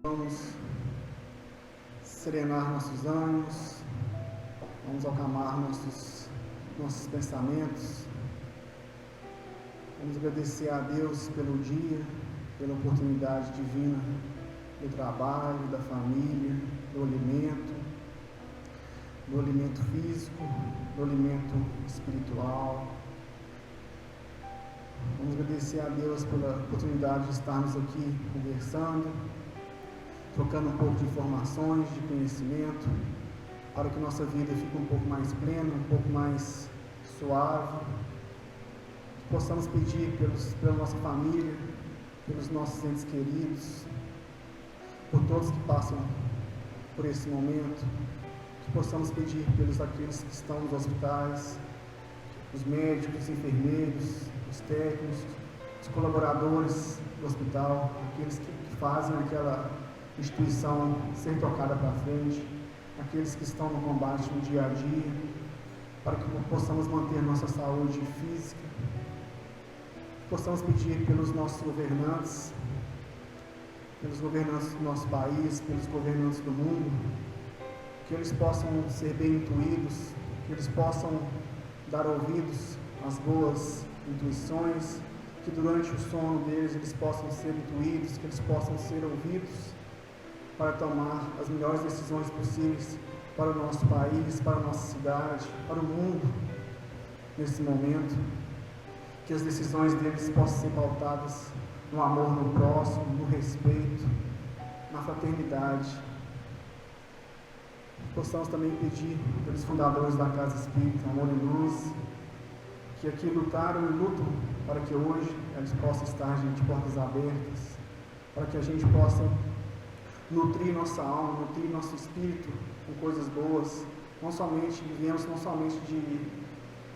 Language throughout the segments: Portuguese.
Vamos serenar nossos ânimos, vamos acalmar nossos pensamentos, vamos agradecer a Deus pelo dia, pela oportunidade divina do trabalho, da família, do alimento físico, do alimento espiritual. Vamos agradecer a Deus pela oportunidade de estarmos aqui conversando, trocando um pouco de informações, de conhecimento, para que nossa vida fique um pouco mais plena, um pouco mais suave, que possamos pedir pela nossa família, pelos nossos entes queridos, por todos que passam por esse momento, que possamos pedir pelos aqueles que estão nos hospitais, os médicos, os enfermeiros, os técnicos, os colaboradores do hospital, aqueles que fazem aquela instituição ser tocada para frente, aqueles que estão no combate no dia a dia, para que possamos manter nossa saúde física, possamos pedir pelos nossos governantes, pelos governantes do nosso país, pelos governantes do mundo, que eles possam ser bem intuídos, que eles possam dar ouvidos às boas intuições, que durante o sono deles eles possam ser intuídos, que eles possam ser ouvidos para tomar as melhores decisões possíveis para o nosso país, para a nossa cidade, para o mundo nesse momento, que as decisões deles possam ser pautadas no amor no próximo, no respeito, na fraternidade. Possamos também pedir pelos fundadores da Casa Espírita, Amor e Luz, que aqui lutaram e lutam para que hoje eles possam estar de portas abertas, para que a gente possa nutrir nossa alma, nutrir nosso espírito com coisas boas, vivemos não somente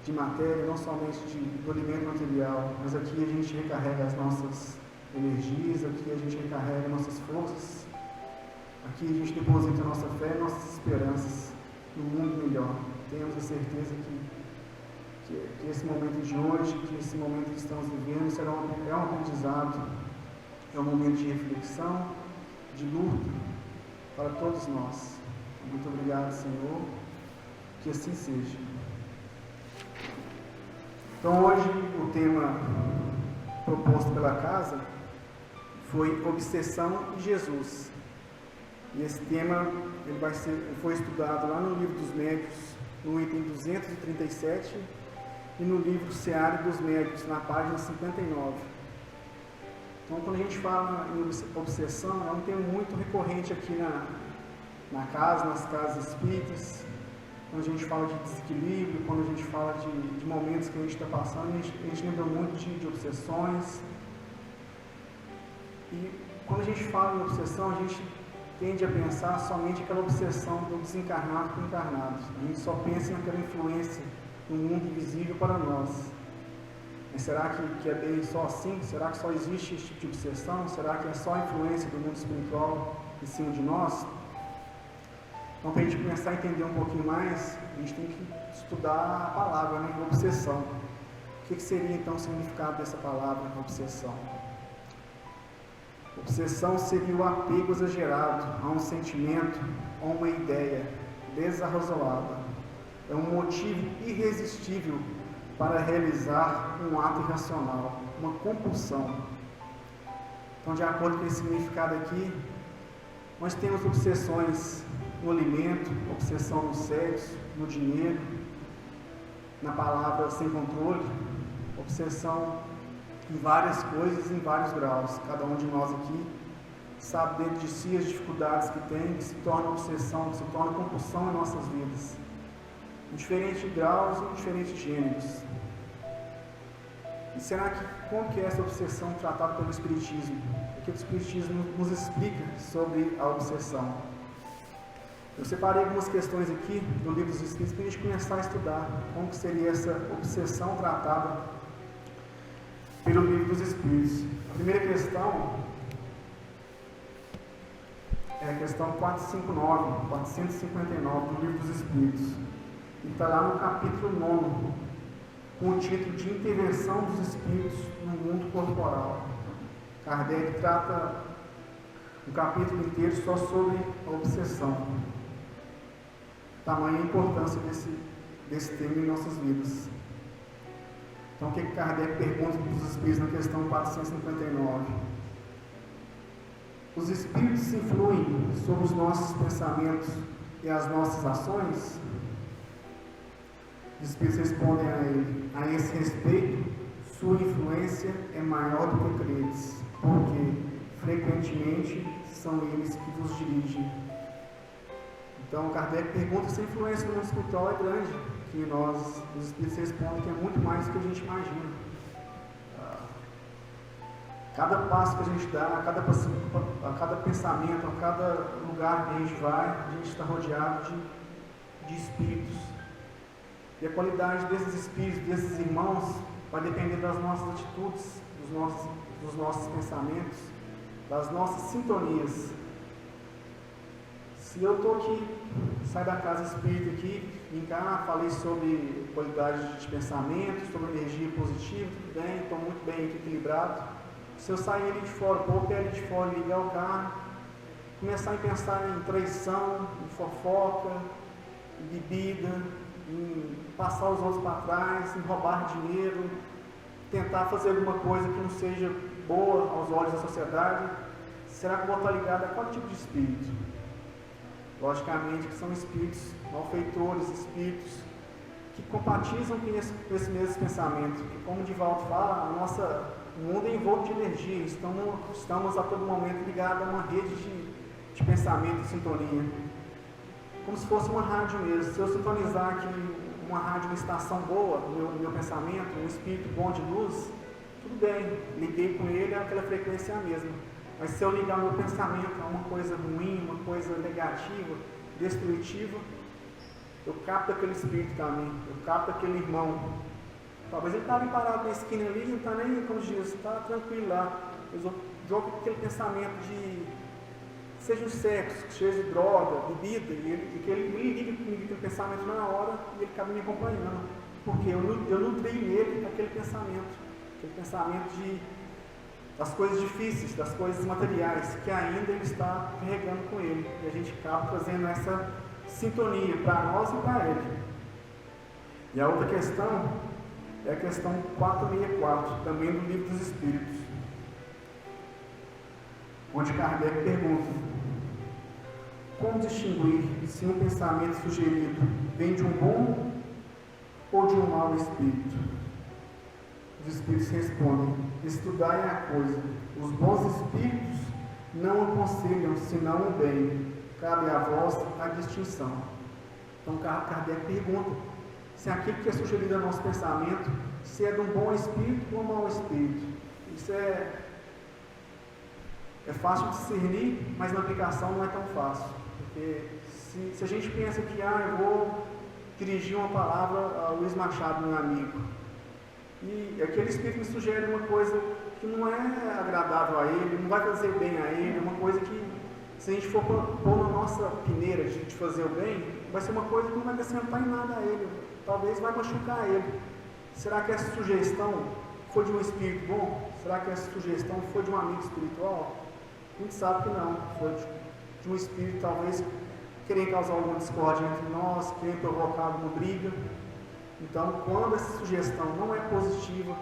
de matéria, não somente do alimento material, mas aqui a gente recarrega as nossas energias, aqui a gente recarrega nossas forças, aqui a gente deposita a nossa fé e nossas esperanças no mundo melhor. Temos a certeza que esse momento de hoje, que esse momento que estamos vivendo, é um aprendizado, é um momento de reflexão, de luta para todos nós. Muito obrigado, Senhor, que assim seja. Então hoje o tema proposto pela casa foi Obsessão e Jesus. E esse tema foi estudado lá no Livro dos Médiuns, no item 237, e no livro Seara dos Médiuns, na página 59. Então, quando a gente fala em obsessão, é um tema muito recorrente aqui na casa, nas casas espíritas. Quando a gente fala de desequilíbrio, quando a gente fala de momentos que a gente está passando, a gente lembra muito de obsessões. E quando a gente fala em obsessão, a gente tende a pensar somente aquela obsessão do desencarnado com o encarnado. A gente só pensa naquela influência no mundo invisível para nós. Mas será que é bem só assim? Será que só existe esse tipo de obsessão? Será que é só a influência do mundo espiritual em cima de nós? Então, para a gente começar a entender um pouquinho mais, a gente tem que estudar a palavra, né? Obsessão. O que seria então o significado dessa palavra, obsessão? Obsessão seria o apego exagerado a um sentimento ou uma ideia desarrazoada. É um motivo irresistível para realizar um ato irracional, uma compulsão. Então, de acordo com esse significado aqui, nós temos obsessões no alimento, obsessão no sexo, no dinheiro, na palavra sem controle, obsessão em várias coisas, em vários graus. Cada um de nós aqui sabe dentro de si as dificuldades que tem, que se torna obsessão, que se torna compulsão em nossas vidas, em diferentes graus e em diferentes gêneros. E será que, como que é essa obsessão tratada pelo Espiritismo? O que o Espiritismo nos explica sobre a obsessão? Eu separei algumas questões aqui do Livro dos Espíritos para a gente começar a estudar como que seria essa obsessão tratada pelo Livro dos Espíritos. A primeira questão é a questão 459 do Livro dos Espíritos. E está lá no capítulo 9, com o título de Intervenção dos Espíritos no Mundo Corporal. Kardec trata um capítulo inteiro só sobre a obsessão. Tamanha a importância desse tema em nossas vidas. Então, o que Kardec pergunta para os espíritos na questão 459? Os espíritos influem sobre os nossos pensamentos e as nossas ações? Os espíritos respondem a ele: a esse respeito, sua influência é maior do que credes, porque frequentemente são eles que vos dirigem. Então, Kardec pergunta se a influência no mundo espiritual é grande, que nós, os espíritos, respondem que é muito mais do que a gente imagina. Cada passo que a gente dá, a cada pensamento, a cada lugar que a gente vai, a gente está rodeado de espíritos. E a qualidade desses espíritos, desses irmãos, vai depender das nossas atitudes, dos nossos pensamentos, das nossas sintonias. Se eu estou aqui, saio da casa espírita aqui, vim cá, falei sobre qualidade de pensamento, sobre energia positiva, tudo bem, estou muito bem aqui, equilibrado. Se eu sair ali de fora, pôr o pé ali de fora, ligar o carro, começar a pensar em traição, em fofoca, em bebida, em passar os outros para trás, em roubar dinheiro, tentar fazer alguma coisa que não seja boa aos olhos da sociedade, será que eu vou estar ligado a qual tipo de espírito? Logicamente que são espíritos malfeitores, espíritos que compatizam com esse mesmo pensamento, que, como o Divaldo fala, o mundo é envolto de energia, estamos a todo momento ligados a uma rede de pensamento e sintonia, como se fosse uma rádio mesmo. Se eu sintonizar aqui uma rádio, uma estação boa, no meu pensamento, um espírito bom de luz, tudo bem, liguei com ele, aquela frequência é a mesma. Mas se eu ligar meu pensamento a uma coisa ruim, uma coisa negativa, destrutiva, eu capto aquele espírito também, eu capto aquele irmão. Talvez ele está ali parado na esquina ali, não está nem, como diz, está tranquilo lá. Eu jogo aquele pensamento de, seja o sexo, seja droga, bebida, e que ele liga comigo aquele pensamento na hora e ele acaba me acompanhando. Porque eu nutri nele aquele pensamento das coisas difíceis, das coisas materiais, que ainda ele está carregando com ele. E a gente acaba trazendo essa sintonia para nós e para ele. E a outra questão é a questão 464, também do Livro dos Espíritos, onde Kardec pergunta: como distinguir se um pensamento sugerido vem de um bom ou de um mau espírito? Os espíritos respondem: estudai a coisa, os bons espíritos não aconselham senão o bem, cabe a vós a distinção. Então Kardec pergunta se aquilo que é sugerido ao nosso pensamento, se é de um bom espírito ou um mau espírito. Isso é fácil de discernir, mas na aplicação não é tão fácil. Porque se a gente pensa que eu vou dirigir uma palavra a Luiz Machado, meu amigo, e aquele espírito me sugere uma coisa que não é agradável a ele, não vai fazer bem a ele, uma coisa que, se a gente for pôr na nossa peneira de fazer o bem, vai ser uma coisa que não vai acrescentar em nada a ele, talvez vai machucar ele. Será que essa sugestão foi de um espírito bom? Será que essa sugestão foi de um amigo espiritual? A gente sabe que não, foi de um espírito talvez querendo causar alguma discórdia entre nós, querendo provocar alguma briga. Então, quando essa sugestão não é positiva,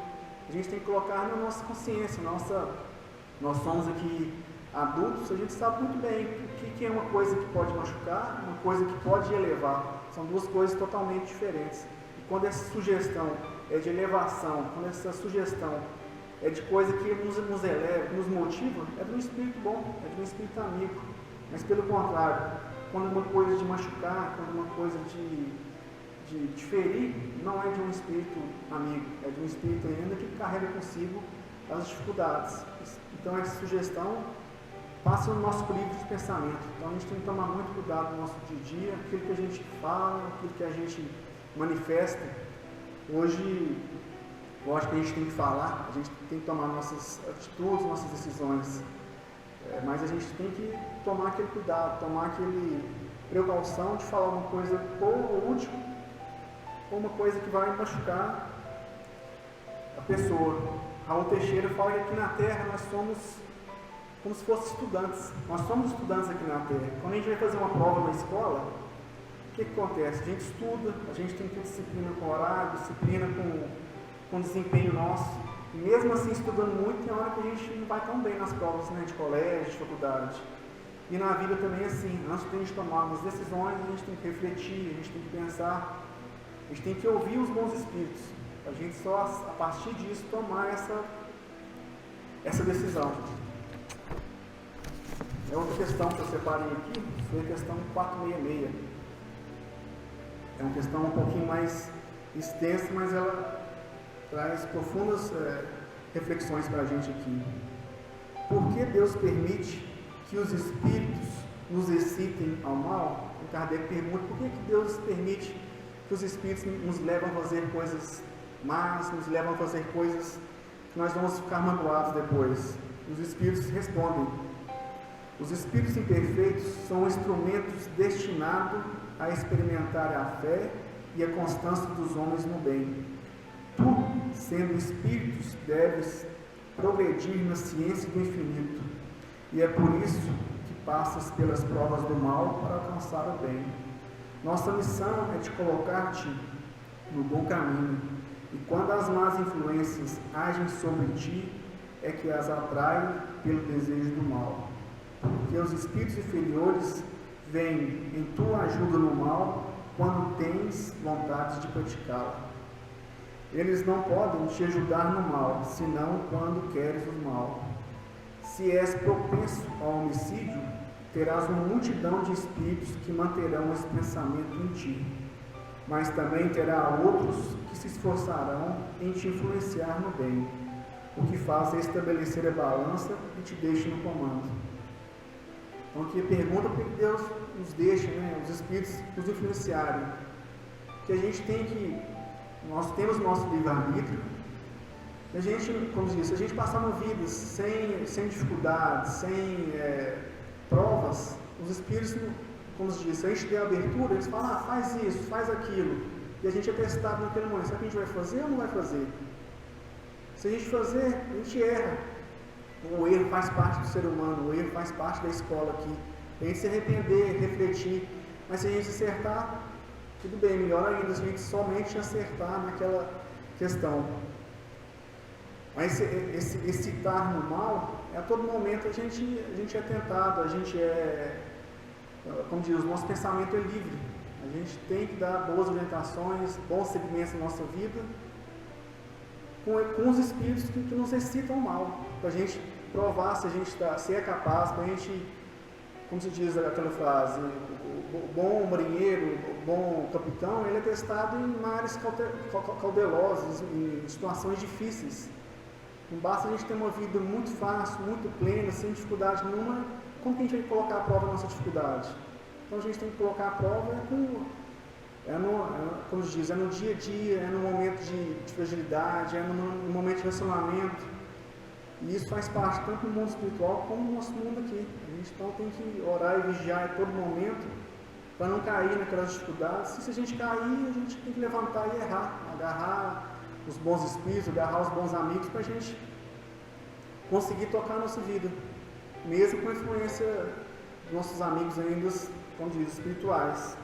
a gente tem que colocar na nossa consciência. Nós somos aqui adultos, a gente sabe muito bem o que é uma coisa que pode machucar, uma coisa que pode elevar. São duas coisas totalmente diferentes. E quando essa sugestão é de elevação, quando essa sugestão é de coisa que nos eleva, nos motiva, é de um espírito bom, é de um espírito amigo. Mas pelo contrário, quando uma coisa de machucar, quando uma coisa de ferir, não é de um espírito amigo, é de um espírito ainda que carrega consigo as dificuldades. Então essa sugestão passa no nosso livro de pensamento. Então a gente tem que tomar muito cuidado no nosso dia a dia, aquilo que a gente fala, aquilo que a gente manifesta. Hoje, lógico que a gente tem que falar, a gente tem que tomar nossas atitudes, nossas decisões, mas a gente tem que tomar aquele cuidado, tomar aquele precaução de falar uma coisa boa ou útil, ou uma coisa que vai machucar a pessoa. Raul Teixeira fala que aqui na Terra nós somos como se fossem estudantes. Nós somos estudantes aqui na Terra. Quando a gente vai fazer uma prova na escola, o que acontece? A gente estuda, a gente tem que ter disciplina com horário, disciplina com desempenho nosso. E mesmo assim, estudando muito, tem hora que a gente não vai tão bem nas provas, né, de colégio, de faculdade. E na vida também é assim. Antes de a gente tomar umas decisões, a gente tem que refletir, a gente tem que pensar, a gente tem que ouvir os bons espíritos. A gente só, a partir disso, tomar essa decisão. É outra questão que eu separei aqui, foi a questão 466. É uma questão um pouquinho mais extensa, mas ela traz profundas reflexões para a gente aqui. Por que Deus permite que os espíritos nos excitem ao mal? O Kardec pergunta, por que Deus permite que os espíritos nos levam a fazer coisas más, nos levam a fazer coisas que nós vamos ficar magoados depois? Os espíritos respondem, os espíritos imperfeitos são instrumentos destinados a experimentar a fé e a constância dos homens no bem. Tu, sendo espíritos, deves progredir na ciência do infinito, e é por isso que passas pelas provas do mal para alcançar o bem. Nossa missão é de colocar-te no bom caminho, e quando as más influências agem sobre ti, é que as atrai pelo desejo do mal. Porque os espíritos inferiores vêm em tua ajuda no mal quando tens vontade de praticá-la. Eles não podem te ajudar no mal, senão quando queres o mal. Se és propenso ao homicídio, terás uma multidão de espíritos que manterão esse pensamento em ti, mas também terá outros que se esforçarão em te influenciar no bem, o que faz é estabelecer a balança e te deixa no comando. Então aqui pergunta por que Deus nos deixa, os espíritos nos influenciarem. Que a gente tem que, nós temos nosso livre-arbítrio, a gente, como disse, a gente passar uma vida sem dificuldades, sem provas, os espíritos, como se diz, se a gente der abertura, eles falam, faz isso, faz aquilo, e a gente é testado naquele momento, será que a gente vai fazer ou não vai fazer? Se a gente fazer, a gente erra. O erro faz parte do ser humano, o erro faz parte da escola aqui. A gente se arrepender, refletir, mas se a gente acertar, tudo bem, melhor ainda, se a gente somente acertar naquela questão. Mas esse excitar no mal, a todo momento a gente é tentado, a gente como diz, o nosso pensamento é livre. A gente tem que dar boas orientações, bons segmentos na nossa vida, com os espíritos que nos excitam mal, para a gente provar se é capaz, para a gente, como se diz aquela frase, o bom marinheiro, o bom capitão, ele é testado em mares caudelosas, em situações difíceis. Não basta a gente ter uma vida muito fácil, muito plena, sem dificuldade nenhuma, como que a gente vai colocar a prova da nossa dificuldade? Então a gente tem que colocar a prova como se diz, é no dia a dia, é no momento de fragilidade, é no momento de relacionamento. E isso faz parte tanto do mundo espiritual como do nosso mundo aqui. A gente então tem que orar e vigiar em todo momento para não cair naquelas dificuldades. E se a gente cair, a gente tem que levantar e errar, agarrar os bons espíritos, agarrar os bons amigos para a gente conseguir tocar a nossa vida, mesmo com a influência dos nossos amigos ainda, como diz, espirituais.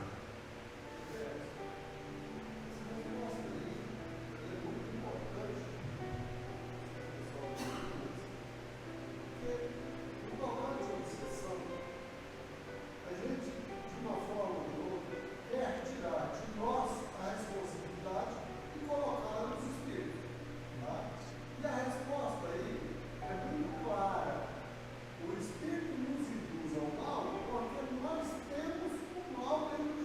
O espírito nos induz ao mal porque nós temos o mal dentro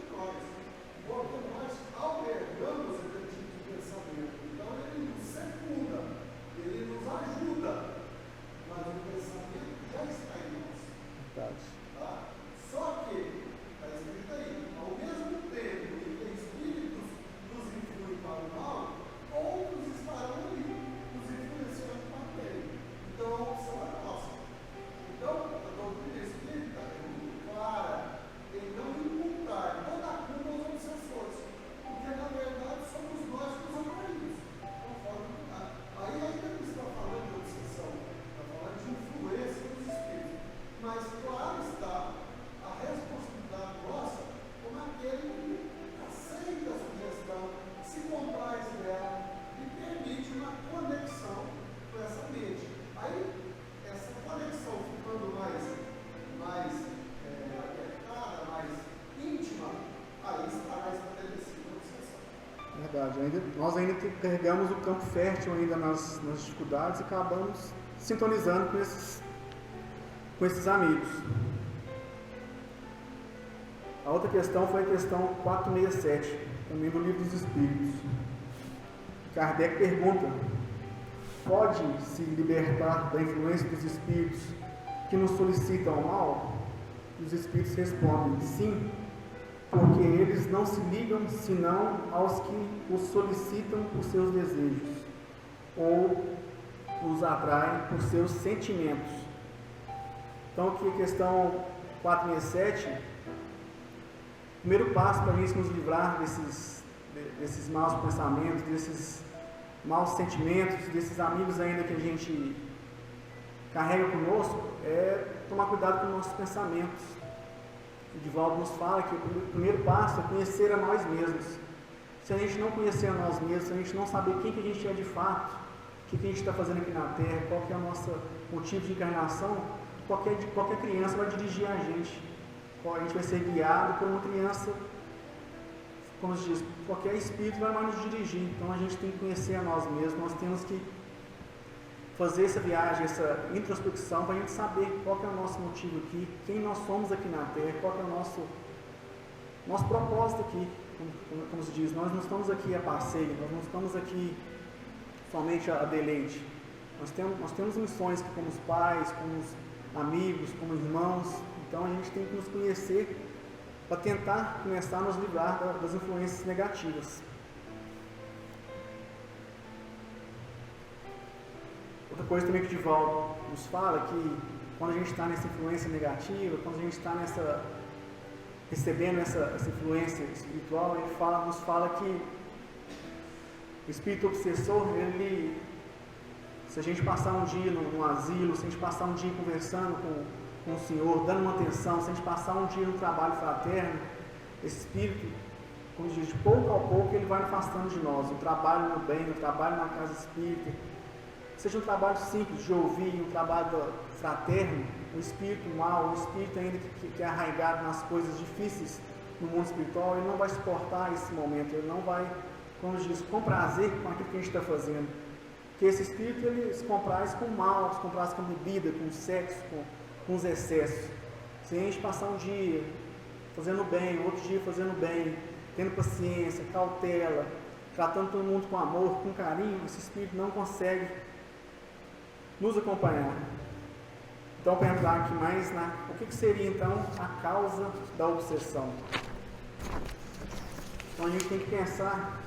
Verdade. Nós ainda carregamos o campo fértil ainda nas dificuldades e acabamos sintonizando com esses amigos. A outra questão foi a questão 467, também do Livro dos Espíritos. Kardec pergunta: pode se libertar da influência dos espíritos que nos solicitam o mal? E os espíritos respondem: sim, porque eles não se ligam senão aos que os solicitam por seus desejos, ou os atraem por seus sentimentos. Então, aqui a questão 467, o primeiro passo para a gente nos livrar desses maus pensamentos, desses maus sentimentos, desses amigos ainda que a gente carrega conosco, é tomar cuidado com os nossos pensamentos. O Divaldo nos fala que o primeiro passo é conhecer a nós mesmos. Se a gente não conhecer a nós mesmos, se a gente não saber quem que a gente é de fato, o que a gente está fazendo aqui na Terra, qual que é o nosso motivo de encarnação, qualquer criança vai dirigir a gente. A gente vai ser guiado por uma criança, como se diz, qualquer espírito vai mais nos dirigir. Então a gente tem que conhecer a nós mesmos, nós temos que fazer essa viagem, essa introspecção, para a gente saber qual que é o nosso motivo aqui, quem nós somos aqui na Terra, qual que é o nosso propósito aqui. Como se diz, nós não estamos aqui a passeio, nós não estamos aqui somente a deleite. Nós temos missões que, como os pais, como os amigos, como irmãos. Então a gente tem que nos conhecer para tentar começar a nos livrar das influências negativas. Outra coisa também que o Divaldo nos fala, que quando a gente está nessa influência negativa, quando a gente está recebendo essa influência espiritual, ele nos fala que o espírito obsessor, se a gente passar um dia num asilo, se a gente passar um dia conversando com o Senhor, dando uma atenção, se a gente passar um dia no trabalho fraterno, esse espírito, como diz, de pouco a pouco ele vai afastando de nós. O trabalho no bem, o trabalho na casa espírita, seja um trabalho simples de ouvir, um trabalho fraterno, o espírito mau, o espírito ainda que é arraigado nas coisas difíceis no mundo espiritual, ele não vai suportar esse momento, ele não vai, como diz, com prazer com aquilo que a gente está fazendo. Porque esse espírito ele se compraz com mal, se compraz com bebida, com sexo, com os excessos. Se a gente passar um dia fazendo bem, outro dia fazendo bem, tendo paciência, cautela, tratando todo mundo com amor, com carinho, esse espírito não consegue nos acompanhar. Então, perguntar aqui mais, o que seria então a causa da obsessão? Então a gente tem que pensar,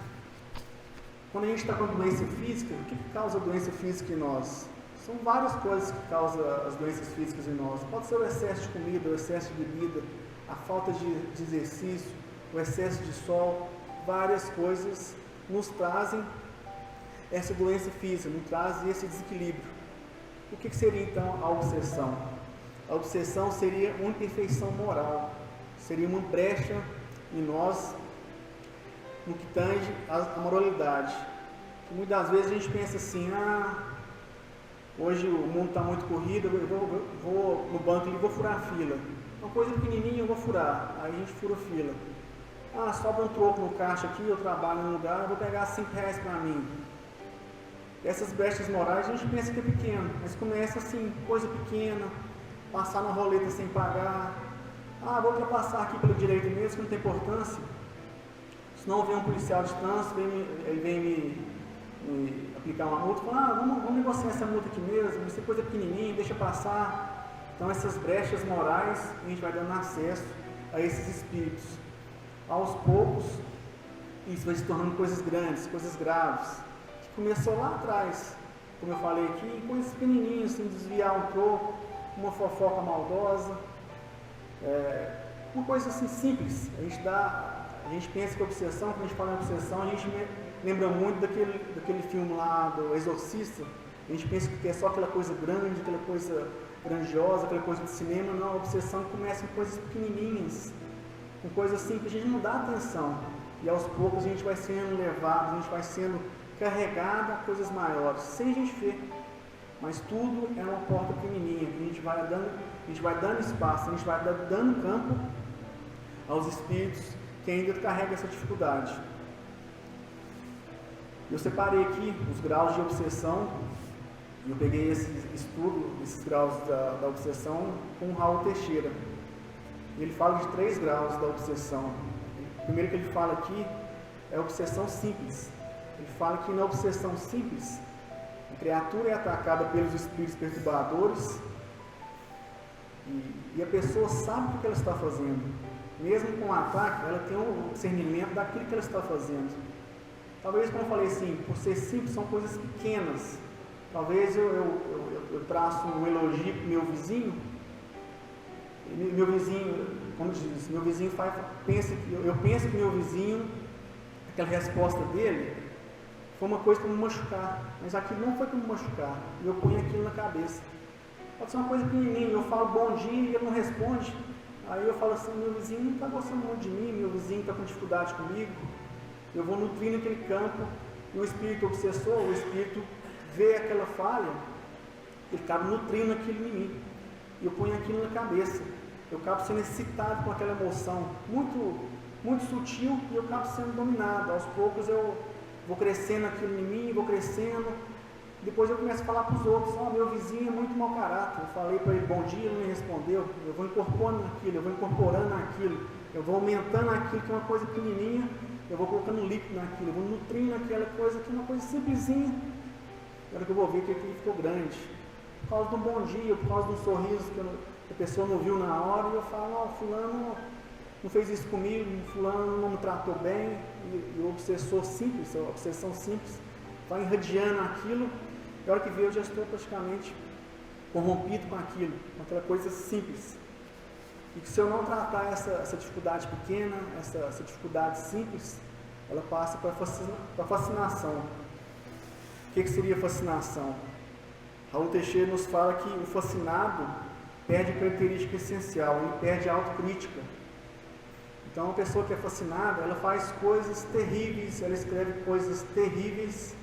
quando a gente está com doença física, o que causa doença física em nós? São várias coisas que causam as doenças físicas em nós. Pode ser o excesso de comida, o excesso de bebida, a falta de exercício, o excesso de sol. Várias coisas nos trazem essa doença física, nos trazem esse desequilíbrio. O que seria então a obsessão? A obsessão seria uma imperfeição moral, seria uma brecha em nós no que tange a moralidade. E muitas vezes a gente pensa assim, hoje o mundo está muito corrido, eu vou no banco e vou furar a fila. Uma coisa pequenininha eu vou furar, aí a gente fura a fila. Sobra um troco no caixa aqui, eu trabalho num lugar, eu vou pegar R$5 para mim. Essas brechas morais a gente pensa que é pequeno, mas começa assim, coisa pequena, passar na roleta sem pagar. Vou ultrapassar aqui pelo direito mesmo, que não tem importância. Senão vem um policial de trânsito, ele vem me aplicar uma multa, fala, vamos negociar essa multa aqui mesmo, isso é coisa pequenininha, deixa passar. Então essas brechas morais, a gente vai dando acesso a esses espíritos. Aos poucos, isso vai se tornando coisas grandes, coisas graves. Começou lá atrás, como eu falei aqui, coisas pequenininhas, assim, desviar um troco, uma fofoca maldosa, uma coisa assim simples. A gente pensa que a obsessão, quando a gente fala em obsessão, a gente lembra muito daquele filme lá do Exorcista. A gente pensa que é só aquela coisa grande, aquela coisa grandiosa, aquela coisa de cinema. Não, a obsessão começa com coisas pequenininhas, com coisas assim que a gente não dá atenção. E aos poucos a gente vai sendo levado, a gente vai sendo carregada a coisas maiores, sem a gente ver, mas tudo é uma porta pequenininha, que a gente vai dando espaço, a gente vai dando campo aos espíritos que ainda carregam essa dificuldade. Eu separei aqui os graus de obsessão, e eu peguei esse estudo, esses graus da obsessão, com o Raul Teixeira. Ele fala de 3 graus da obsessão. O primeiro que ele fala aqui é a obsessão simples. Ele fala que na obsessão simples, a criatura é atacada pelos espíritos perturbadores e a pessoa sabe o que ela está fazendo. Mesmo com o ataque, ela tem um discernimento daquilo que ela está fazendo. Talvez, como eu falei assim, por ser simples, são coisas pequenas. Talvez eu traço um elogio para o meu vizinho. Meu vizinho, como diz, meu vizinho eu penso que meu vizinho, aquela resposta dele, foi uma coisa para me machucar, mas aquilo não foi para me machucar, e eu ponho aquilo na cabeça. Pode ser uma coisa pequenininha, eu falo bom dia e ele não responde, aí eu falo assim, meu vizinho não está gostando muito de mim, meu vizinho está com dificuldade comigo, eu vou nutrindo aquele campo, e o espírito obsessor, o espírito vê aquela falha, ele acaba nutrindo aquilo em mim, e eu ponho aquilo na cabeça, eu acabo sendo excitado com aquela emoção, muito sutil, e eu acabo sendo dominado. Aos poucos eu vou crescendo aquilo em mim, vou crescendo, depois eu começo a falar para os outros, meu vizinho é muito mau caráter, eu falei para ele bom dia, ele não me respondeu, eu vou incorporando aquilo, eu vou incorporando aquilo, eu vou aumentando aquilo que é uma coisa pequenininha, eu vou colocando líquido naquilo, eu vou nutrindo aquela coisa que é uma coisa simplesinha, agora que eu vou ver que aquilo ficou grande, por causa de um bom dia, por causa de um sorriso que a pessoa não viu na hora, e eu falo, fulano não fez isso comigo, fulano não me tratou bem, e o obsessor simples, a obsessão simples, vai irradiando aquilo, e a hora que vê eu já estou praticamente corrompido com aquilo, com aquela coisa simples. E que se eu não tratar essa dificuldade pequena, essa dificuldade simples, ela passa para a fascinação. O que seria fascinação? Raul Teixeira nos fala que o fascinado perde a característica essencial, ele perde a autocrítica. Então, uma pessoa que é fascinada, ela faz coisas terríveis, ela escreve coisas terríveis,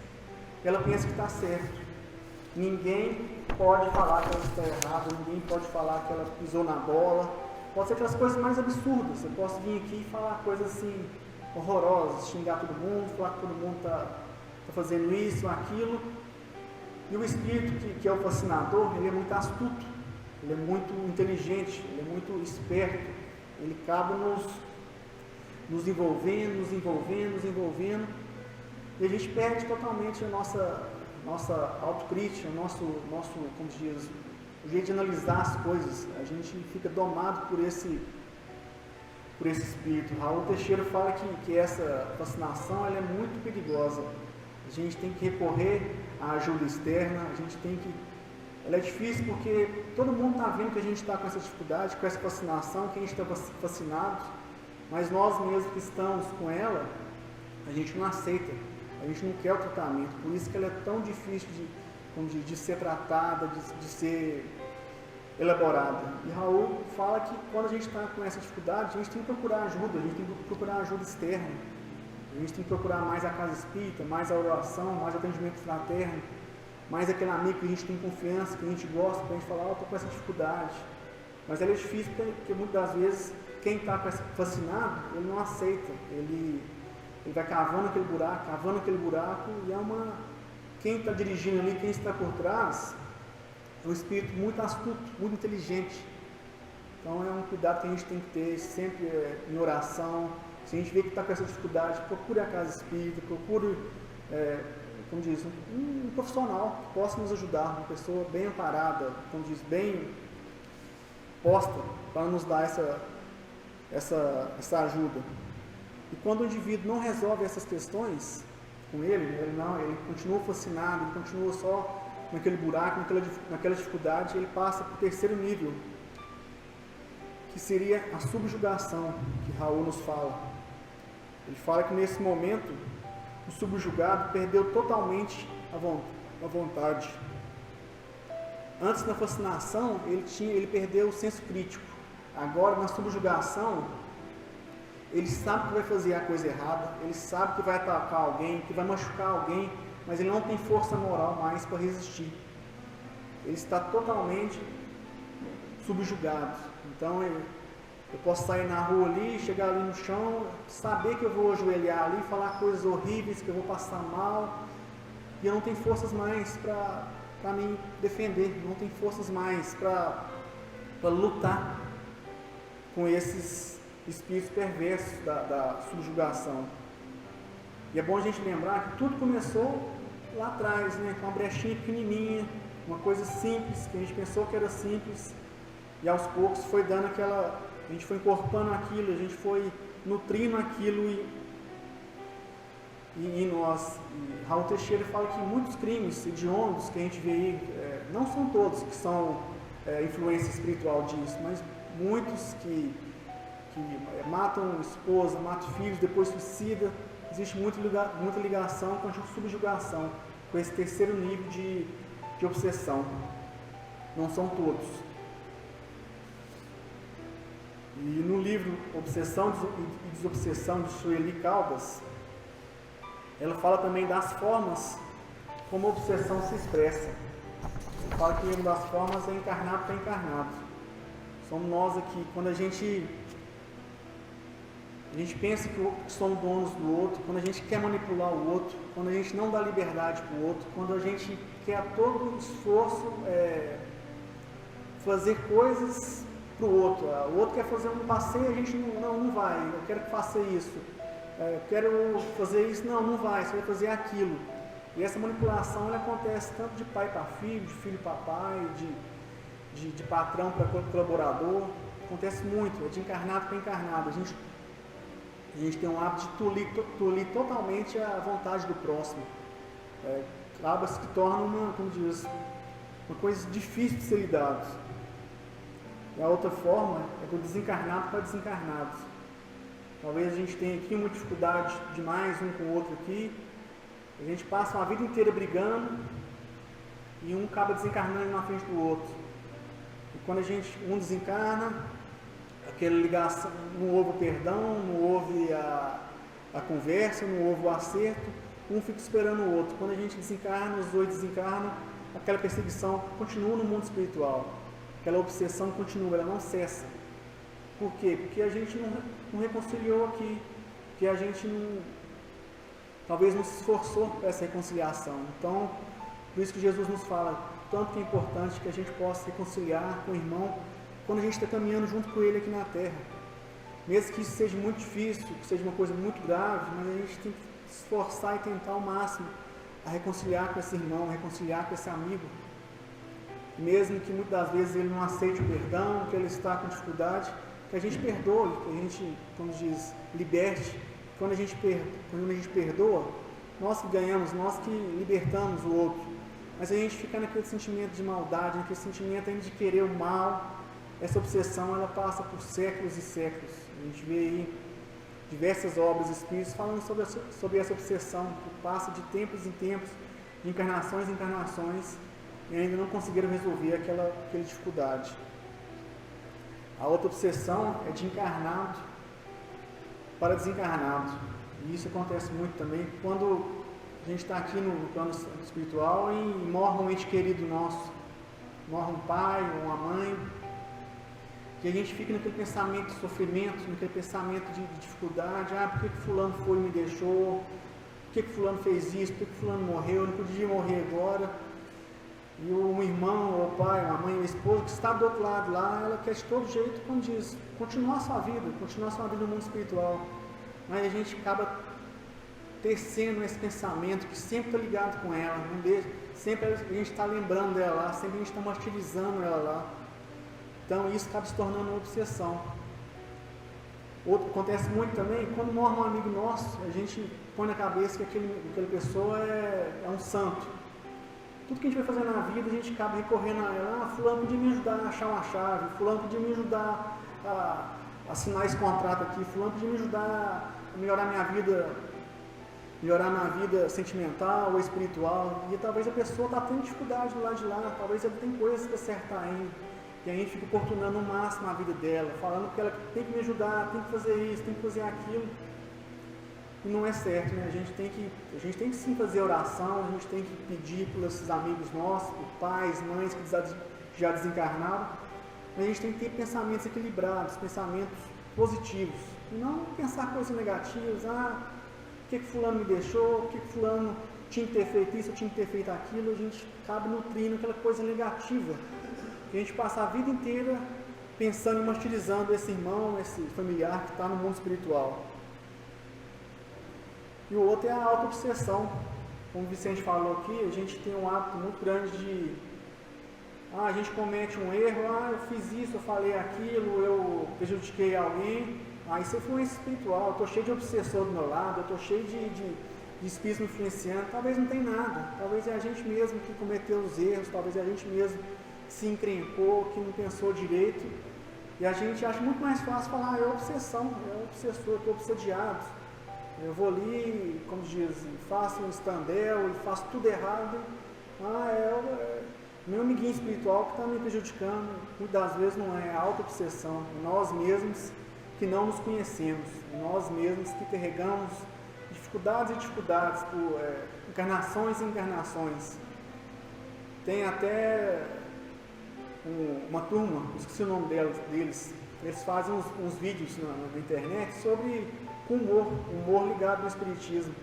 ela pensa que está certo. Ninguém pode falar que ela está errada, ninguém pode falar que ela pisou na bola. Pode ser aquelas coisas mais absurdas. Eu posso vir aqui e falar coisas assim horrorosas, xingar todo mundo, falar que todo mundo está fazendo isso, aquilo. E o espírito que é o fascinador, ele é muito astuto, ele é muito inteligente, ele é muito esperto, ele acaba nos envolvendo, e a gente perde totalmente a nossa autocrítica, o nosso, como diz, o jeito de analisar as coisas. A gente fica domado por esse espírito. Raul Teixeira fala que essa fascinação ela é muito perigosa. A gente tem que recorrer à ajuda externa, ela é difícil porque todo mundo está vendo que a gente está com essa dificuldade, com essa fascinação, que a gente está fascinado, mas nós mesmos que estamos com ela, a gente não aceita, a gente não quer o tratamento, por isso que ela é tão difícil de ser tratada, de ser elaborada. E Raul fala que quando a gente está com essa dificuldade, a gente tem que procurar ajuda, a gente tem que procurar ajuda externa, a gente tem que procurar mais a casa espírita, mais a oração, mais atendimento fraterno, mais aquele amigo que a gente tem confiança, que a gente gosta, para a gente falar, eu estou com essa dificuldade. Mas ela é difícil porque muitas das vezes quem está fascinado, ele não aceita, ele vai cavando aquele buraco, e quem está dirigindo ali, quem está por trás, é um espírito muito astuto, muito inteligente. Então é um cuidado que a gente tem que ter sempre em oração. Se a gente vê que está com essa dificuldade, procure a casa espírita, procure, como diz, um profissional que possa nos ajudar, uma pessoa bem amparada, como diz, bem posta para nos dar essa ajuda. E quando o indivíduo não resolve essas questões com ele continua fascinado, ele continua só naquele buraco, naquela dificuldade, ele passa para o terceiro nível, que seria a subjugação, que Raul nos fala. Ele fala que nesse momento o subjugado perdeu totalmente a vontade. Antes da fascinação, ele perdeu o senso crítico. Agora, na subjugação, ele sabe que vai fazer a coisa errada, ele sabe que vai atacar alguém, que vai machucar alguém, mas ele não tem força moral mais para resistir. Ele está totalmente subjugado. Então, Eu posso sair na rua ali, chegar ali no chão, saber que eu vou ajoelhar ali, falar coisas horríveis, que eu vou passar mal, e eu não tenho forças mais para me defender, não tenho forças mais para lutar com esses espíritos perversos da subjugação. E é bom a gente lembrar que tudo começou lá atrás, né, com uma brechinha pequenininha, uma coisa simples, que a gente pensou que era simples, e aos poucos foi dando aquela, a gente foi encorpando aquilo, a gente foi nutrindo aquilo e nós. E Raul Teixeira fala que muitos crimes hediondos que a gente vê aí, não são todos que são influência espiritual disso, mas muitos que matam esposa, matam filhos, depois suicida. Existe muita ligação com a subjugação, com esse terceiro nível de obsessão. Não são todos. E no livro Obsessão e Desobsessão, de Sueli Caldas, ela fala também das formas como a obsessão se expressa. Ela fala que uma das formas é encarnado para encarnado. Somos nós aqui, quando a gente pensa que somos donos do outro, quando a gente quer manipular o outro, quando a gente não dá liberdade para o outro, quando a gente quer a todo esforço fazer coisas para o outro. O outro quer fazer um passeio, a gente não vai, eu quero que faça isso. Eu quero fazer isso, não vai, você vai fazer aquilo. E essa manipulação ela acontece tanto de pai para filho, de filho para pai, de patrão para colaborador. Acontece muito, é de encarnado para encarnado. A gente tem um hábito de tolir totalmente a vontade do próximo. Acaba se torna uma coisa difícil de ser lidado. E a outra forma é do desencarnado para desencarnado. Talvez a gente tenha aqui uma dificuldade demais um com o outro aqui. A gente passa uma vida inteira brigando e um acaba desencarnando na frente do outro. E quando um desencarna, aquela ligação, não houve o perdão, não houve a conversa, não houve o acerto, um fica esperando o outro. Quando a gente desencarna, os dois desencarnam, aquela perseguição continua no mundo espiritual. Aquela obsessão continua, ela não cessa. Por quê? Porque a gente não reconciliou aqui, porque a gente talvez não se esforçou para essa reconciliação. Então, por isso que Jesus nos fala tanto que é importante que a gente possa reconciliar com o irmão quando a gente está caminhando junto com ele aqui na Terra. Mesmo que isso seja muito difícil, que seja uma coisa muito grave, mas a gente tem que se esforçar e tentar ao máximo a reconciliar com esse irmão, reconciliar com esse amigo. Mesmo que muitas das vezes ele não aceite o perdão, que ele está com dificuldade, que a gente perdoe, que a gente, como diz, liberte. Quando a gente perdoa, nós que ganhamos, nós que libertamos o outro. Mas a gente fica naquele sentimento de maldade, naquele sentimento ainda de querer o mal. Essa obsessão, ela passa por séculos e séculos. A gente vê aí diversas obras espíritas falando sobre essa obsessão, que passa de tempos em tempos, de encarnações em encarnações, e ainda não conseguiram resolver aquela dificuldade. A outra obsessão é de encarnado para desencarnado. E isso acontece muito também quando a gente está aqui no plano espiritual e morre um ente querido nosso, morre um pai ou uma mãe, que a gente fica naquele pensamento de sofrimento, naquele pensamento de dificuldade. Por que fulano foi e me deixou? Por que fulano fez isso? Por que fulano morreu? Eu não podia morrer agora. E um irmão, ou o pai, uma mãe, ou a esposa que está do outro lado lá, ela quer de todo jeito, como diz, continuar a sua vida no mundo espiritual. Mas a gente acaba tecendo esse pensamento que sempre está ligado com ela, não deixa, sempre a gente está lembrando dela lá, sempre a gente está martirizando ela lá. Então isso acaba se tornando uma obsessão. Acontece muito também, quando morre um amigo nosso, a gente põe na cabeça que aquela pessoa é um santo. Tudo que a gente vai fazer na vida, a gente acaba recorrendo a ela. Fulano podia me ajudar a achar uma chave, fulano podia me ajudar a assinar esse contrato aqui, fulano podia me ajudar a melhorar minha vida sentimental ou espiritual. E talvez a pessoa está tendo dificuldade do lado de lá, talvez ela tem coisas para acertar ainda. E a gente fica oportunando o máximo a vida dela, falando que ela tem que me ajudar, tem que fazer isso, tem que fazer aquilo. E não é certo, né? A gente tem que sim fazer oração, a gente tem que pedir por esses amigos nossos, por pais, mães que já desencarnaram, Mas a gente tem que ter pensamentos equilibrados, pensamentos positivos. E não pensar coisas negativas, o que fulano me deixou, o que fulano tinha que ter feito isso, eu tinha que ter feito aquilo. A gente acaba nutrindo aquela coisa negativa. E a gente passa a vida inteira pensando e martirizando esse irmão, esse familiar que está no mundo espiritual. E o outro é a auto-obsessão. Como o Vicente falou aqui, a gente tem um hábito muito grande de a gente comete um erro, eu fiz isso, eu falei aquilo, eu prejudiquei alguém. Isso é influência espiritual, eu estou cheio de obsessor do meu lado, eu estou cheio de espírito me influenciando. Talvez não tenha nada, talvez é a gente mesmo que cometeu os erros, talvez é a gente mesmo que se encrencou, que não pensou direito. E a gente acha muito mais fácil falar, é obsessão, é o obsessor, eu estou obsediado. Eu vou ali, como diz, faço um stand-up, faço tudo errado. Meu amiguinho espiritual que está me prejudicando. Muitas das vezes não é a auto-obsessão, é nós mesmos que não nos conhecemos, é nós mesmos que carregamos dificuldades e dificuldades por encarnações e encarnações. Tem até uma turma, esqueci o nome deles, eles fazem uns vídeos na internet sobre humor ligado ao espiritismo.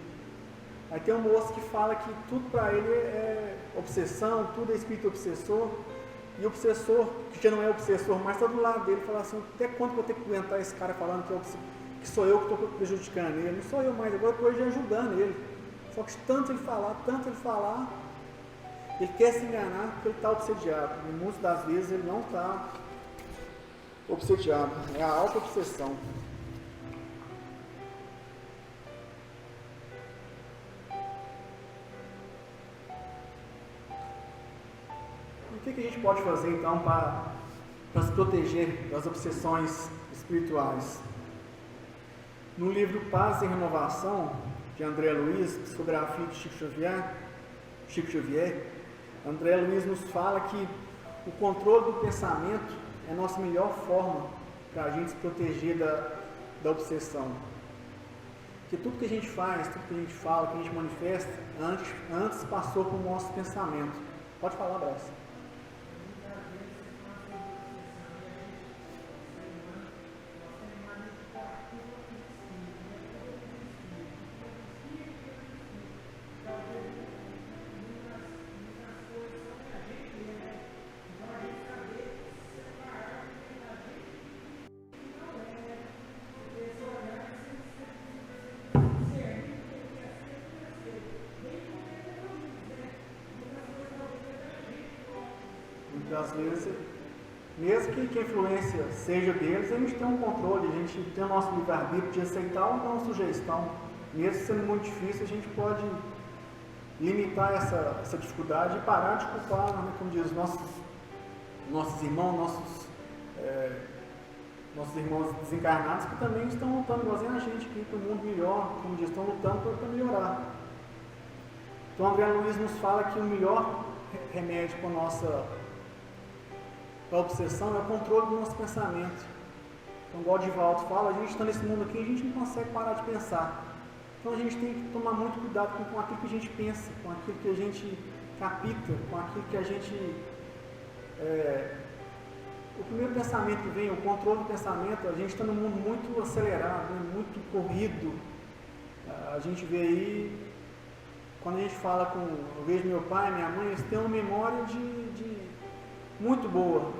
Aí tem um moço que fala que tudo para ele é obsessão, tudo é espírito obsessor, e o obsessor, que já não é obsessor, mas está do lado dele, fala assim, até quando eu vou ter que aguentar esse cara falando que sou eu que estou prejudicando ele? Não sou eu mais, agora eu estou ajudando ele. Só que tanto ele falar, ele quer se enganar porque ele está obsediado. E muitas das vezes ele não está obsediado, é a auto-obsessão. O que a gente pode fazer então para se proteger das obsessões espirituais? No livro Paz e Renovação, de André Luiz, psicografia de Chico Xavier, André Luiz nos fala que o controle do pensamento é a nossa melhor forma para a gente se proteger da obsessão. Porque tudo que a gente faz, tudo que a gente fala, que a gente manifesta, antes passou por nosso pensamento. Pode falar, Braz. Às vezes, mesmo que a influência seja deles, a gente tem um controle, a gente tem o nosso livre-arbítrio de aceitar ou não sugestão. Mesmo sendo muito difícil, a gente pode limitar essa dificuldade e parar de culpar, como diz, nossos irmãos, nossos irmãos desencarnados que também estão lutando igualzinho a gente aqui para um mundo melhor, como diz, estão lutando para melhorar. Então André Luiz nos fala que o melhor remédio para a obsessão é o controle do nosso pensamento. Então, igual o Divaldo fala, a gente está nesse mundo aqui e a gente não consegue parar de pensar. Então a gente tem que tomar muito cuidado com aquilo que a gente pensa, com aquilo que a gente capta, com aquilo que a gente... O primeiro pensamento que vem, o controle do pensamento, a gente está num mundo muito acelerado, muito corrido. A gente vê aí, quando a gente fala eu vejo meu pai, minha mãe, eles têm uma memória muito boa.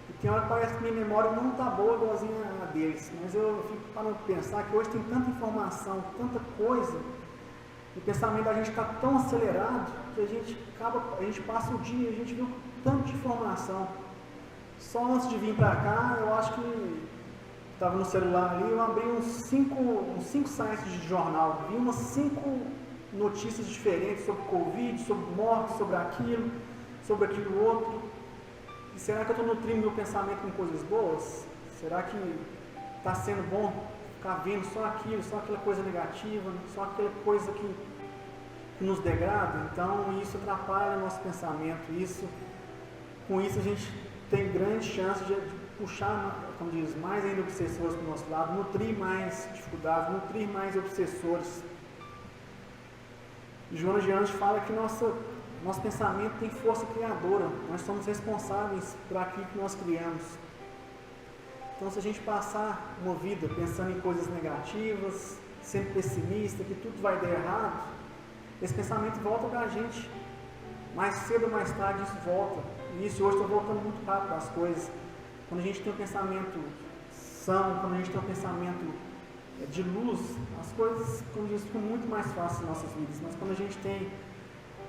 E tem hora que parece que minha memória não está boa igualzinha a deles. Mas eu fico parando de pensar que hoje tem tanta informação, tanta coisa, e o pensamento da gente está tão acelerado que a gente passa o dia, a gente viu tanto de informação. Só antes de vir para cá, eu acho que estava no celular ali, eu abri uns cinco sites de jornal, vi umas 5 notícias diferentes sobre Covid, sobre morte, sobre aquilo outro. E será que eu estou nutrindo meu pensamento com coisas boas? Será que está sendo bom ficar vendo só aquilo, só aquela coisa negativa, só aquela coisa que nos degrada? Então isso atrapalha o nosso pensamento. Com isso a gente tem grande chance de puxar, como diz, mais ainda obsessores para o nosso lado, nutrir mais dificuldades, nutrir mais obsessores. E Joana de Anjos fala que nosso pensamento tem força criadora, nós somos responsáveis por aquilo que nós criamos. Então, se a gente passar uma vida pensando em coisas negativas, sempre pessimista, que tudo vai dar errado, esse pensamento volta para a gente. Mais cedo ou mais tarde isso volta. E isso hoje está voltando muito rápido as coisas. Quando a gente tem um pensamento são, quando a gente tem um pensamento de luz, as coisas, como diz, ficam muito mais fáceis em nossas vidas. Mas quando a gente tem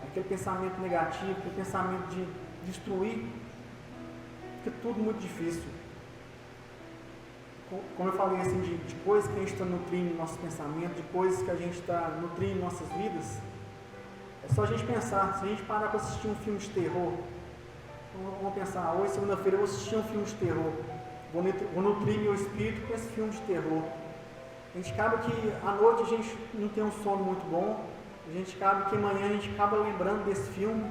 aquele pensamento negativo, aquele pensamento de destruir, fica tudo muito difícil. Como eu falei assim, de coisas que a gente está nutrindo em nossos pensamentos, de coisas que a gente está nutrindo em nossas vidas, é só a gente pensar. Se a gente parar para assistir um filme de terror, vamos pensar, hoje segunda-feira eu vou assistir um filme de terror, vou nutrir meu espírito com esse filme de terror. A gente acaba que à noite a gente não tem um sono muito bom, a gente acaba que amanhã a gente acaba lembrando desse filme,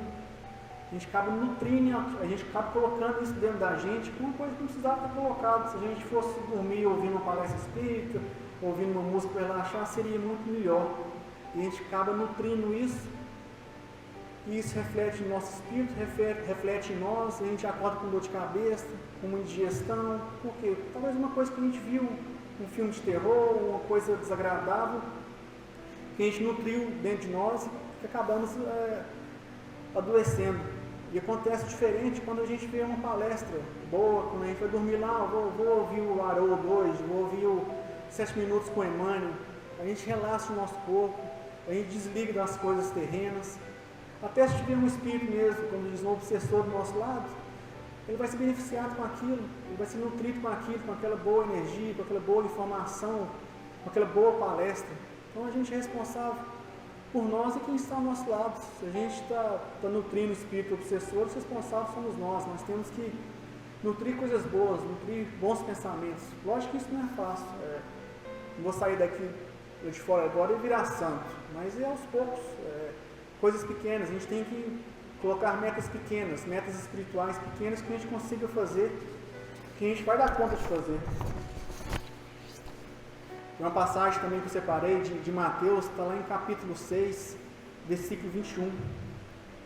a gente acaba nutrindo, a gente acaba colocando isso dentro da gente, com uma coisa que não precisava ter colocado. Se a gente fosse dormir ouvindo uma palestra espírita, ouvindo uma música para relaxar, seria muito melhor. E a gente acaba nutrindo isso, e isso reflete no nosso espírito, reflete em nós, a gente acorda com dor de cabeça, com uma indigestão. Por quê? Talvez uma coisa que a gente viu, um filme de terror, uma coisa desagradável, que a gente nutriu dentro de nós e acabamos adoecendo. E acontece diferente quando a gente vê uma palestra boa, quando a gente vai dormir lá, vou ouvir o Haroldo hoje, vou ouvir o 7 Minutos com Emmanuel, a gente relaxa o nosso corpo, a gente desliga das coisas terrenas. Até se tiver um espírito mesmo, como diz, um obsessor do nosso lado, ele vai ser beneficiado com aquilo, ele vai ser nutrido com aquilo, com aquela boa energia, com aquela boa informação, com aquela boa palestra. Então a gente é responsável por nós e quem está ao nosso lado. Se a gente está nutrindo o espírito obsessor, os responsáveis somos nós. Nós temos que nutrir coisas boas, nutrir bons pensamentos. Lógico que isso não é fácil. Não vou sair daqui de fora agora e virar santo, mas é aos poucos. Coisas pequenas, a gente tem que colocar metas pequenas, metas espirituais pequenas que a gente consiga fazer, que a gente vai dar conta de fazer. Tem uma passagem também que eu separei de Mateus, está lá em capítulo 6, versículo 21.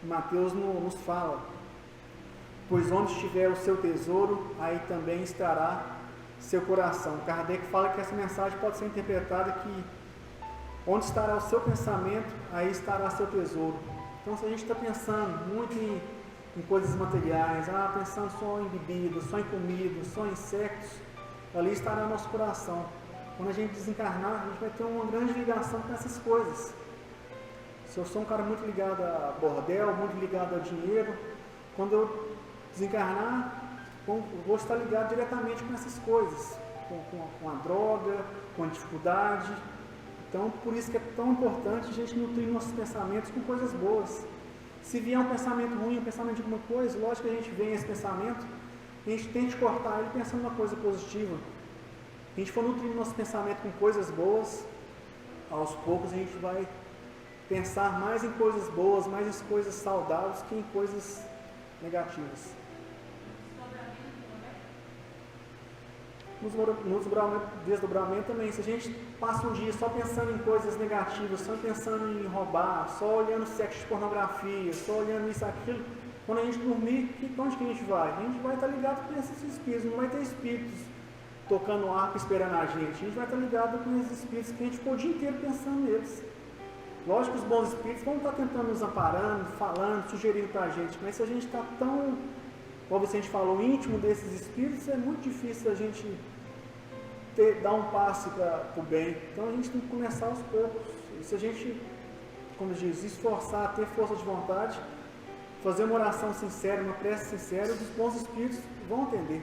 Mateus nos fala: pois onde estiver o seu tesouro, aí também estará seu coração. Kardec fala que essa mensagem pode ser interpretada que onde estará o seu pensamento, aí estará seu tesouro. Então, se a gente está pensando muito em coisas materiais, pensando só em bebida, só em comida, só em sexo, ali estará nosso coração. Quando a gente desencarnar, a gente vai ter uma grande ligação com essas coisas. Se eu sou um cara muito ligado a bordel, muito ligado a dinheiro, quando eu desencarnar, eu vou estar ligado diretamente com essas coisas, com a droga, com a dificuldade. Então, por isso que é tão importante a gente nutrir nossos pensamentos com coisas boas. Se vier um pensamento ruim, um pensamento de alguma coisa, lógico que a gente vem esse pensamento e a gente tente cortar ele pensando numa coisa positiva. Se a gente for nutrindo nosso pensamento com coisas boas, aos poucos a gente vai pensar mais em coisas boas, mais em coisas saudáveis que em coisas negativas. No desdobramento também, se a gente passa um dia só pensando em coisas negativas, só pensando em roubar, só olhando sexo de pornografia, só olhando isso, aquilo, quando a gente dormir, onde que a gente vai? A gente vai estar ligado com esses espíritos, não vai ter espíritos tocando harpa esperando a gente vai estar ligado com esses espíritos que a gente ficou o dia inteiro pensando neles. Lógico que os bons espíritos vão estar tentando nos amparando, falando, sugerindo para a gente, mas se a gente está tão, como a gente falou, íntimo desses espíritos, é muito difícil a gente dar um passe para o bem. Então a gente tem que começar aos poucos. E se a gente, como diz, esforçar, ter força de vontade, fazer uma oração sincera, uma prece sincera, os bons espíritos vão atender.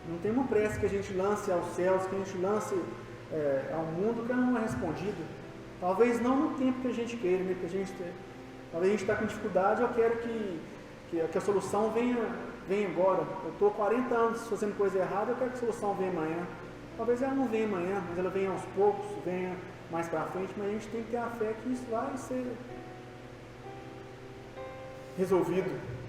Não tem uma prece que a gente lance aos céus, que a gente lance ao mundo, que ela não é respondida. Talvez não no tempo que a gente queira, né? Talvez a gente está com dificuldade, eu quero que a solução venha agora. Eu estou 40 anos fazendo coisa errada, eu quero que a solução venha amanhã. Talvez ela não venha amanhã, mas ela venha aos poucos, venha mais para frente, mas a gente tem que ter a fé que isso vai ser resolvido.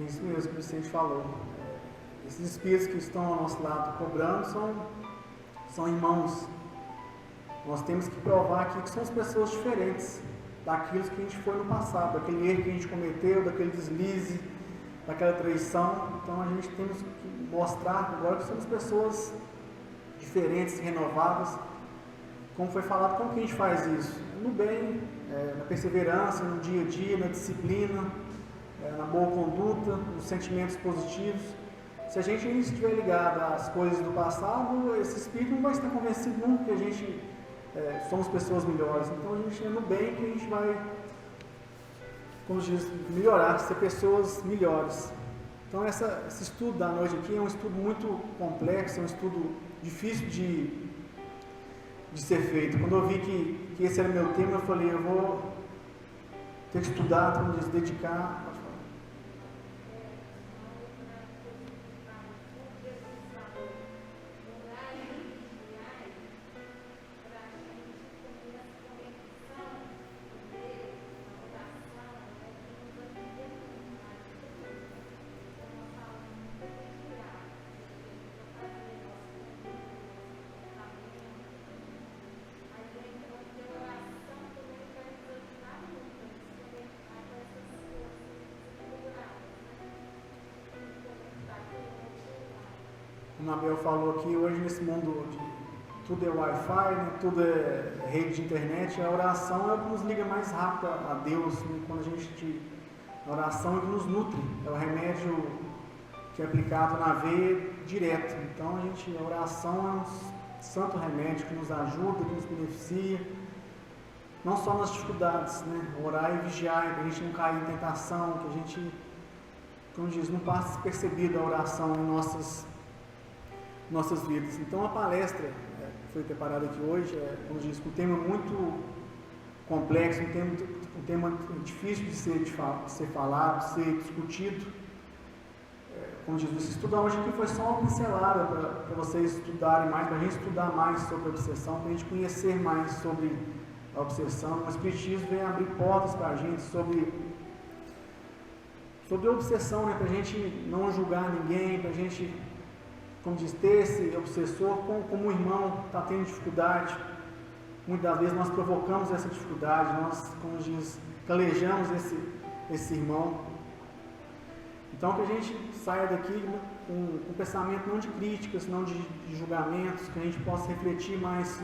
É isso mesmo que o Vicente falou. Esses espíritos que estão ao nosso lado cobrando são irmãos. Nós temos que provar aqui que somos pessoas diferentes daquilo que a gente foi no passado, daquele erro que a gente cometeu, daquele deslize, daquela traição. Então a gente tem que mostrar agora que somos pessoas diferentes, renovadas. Como foi falado, como que a gente faz isso? No bem, na perseverança, no dia a dia, na disciplina, na boa conduta, nos sentimentos positivos. Se a gente ainda estiver ligado às coisas do passado, esse espírito não vai estar convencido nunca que a gente somos pessoas melhores. Então a gente é no bem que a gente vai, como diz, melhorar, ser pessoas melhores. Então esse estudo da noite aqui é um estudo muito complexo, é um estudo difícil de ser feito. Quando eu vi que esse era meu tema, eu falei, eu vou ter que estudar, como diz, dedicar. O Mabel falou que hoje nesse mundo de tudo é Wi-Fi, né, tudo é rede de internet, a oração é o que nos liga mais rápido a Deus, né, quando a oração é o que nos nutre, é o remédio que é aplicado na veia direto. Então a oração é um santo remédio que nos ajuda, que nos beneficia, não só nas dificuldades, né, orar e vigiar, para a gente não cair em tentação, que a gente, como diz, não passe despercebido a oração em nossas vidas. Então a palestra que foi preparada aqui hoje como diz, um tema muito complexo, um tema difícil de ser falado, de ser discutido. Como diz, esse estudo hoje aqui foi só uma pincelada para vocês estudarem mais, para a gente estudar mais sobre a obsessão, para a gente conhecer mais sobre a obsessão. O Espiritismo vem abrir portas para a gente sobre a obsessão, né, para a gente não julgar ninguém, para a gente, como diz, ter esse obsessor como o irmão está tendo dificuldade. Muitas das vezes nós provocamos essa dificuldade, nós, como diz, calejamos esse irmão. Então que a gente saia daqui com um pensamento não de críticas, não de julgamentos, que a gente possa refletir mais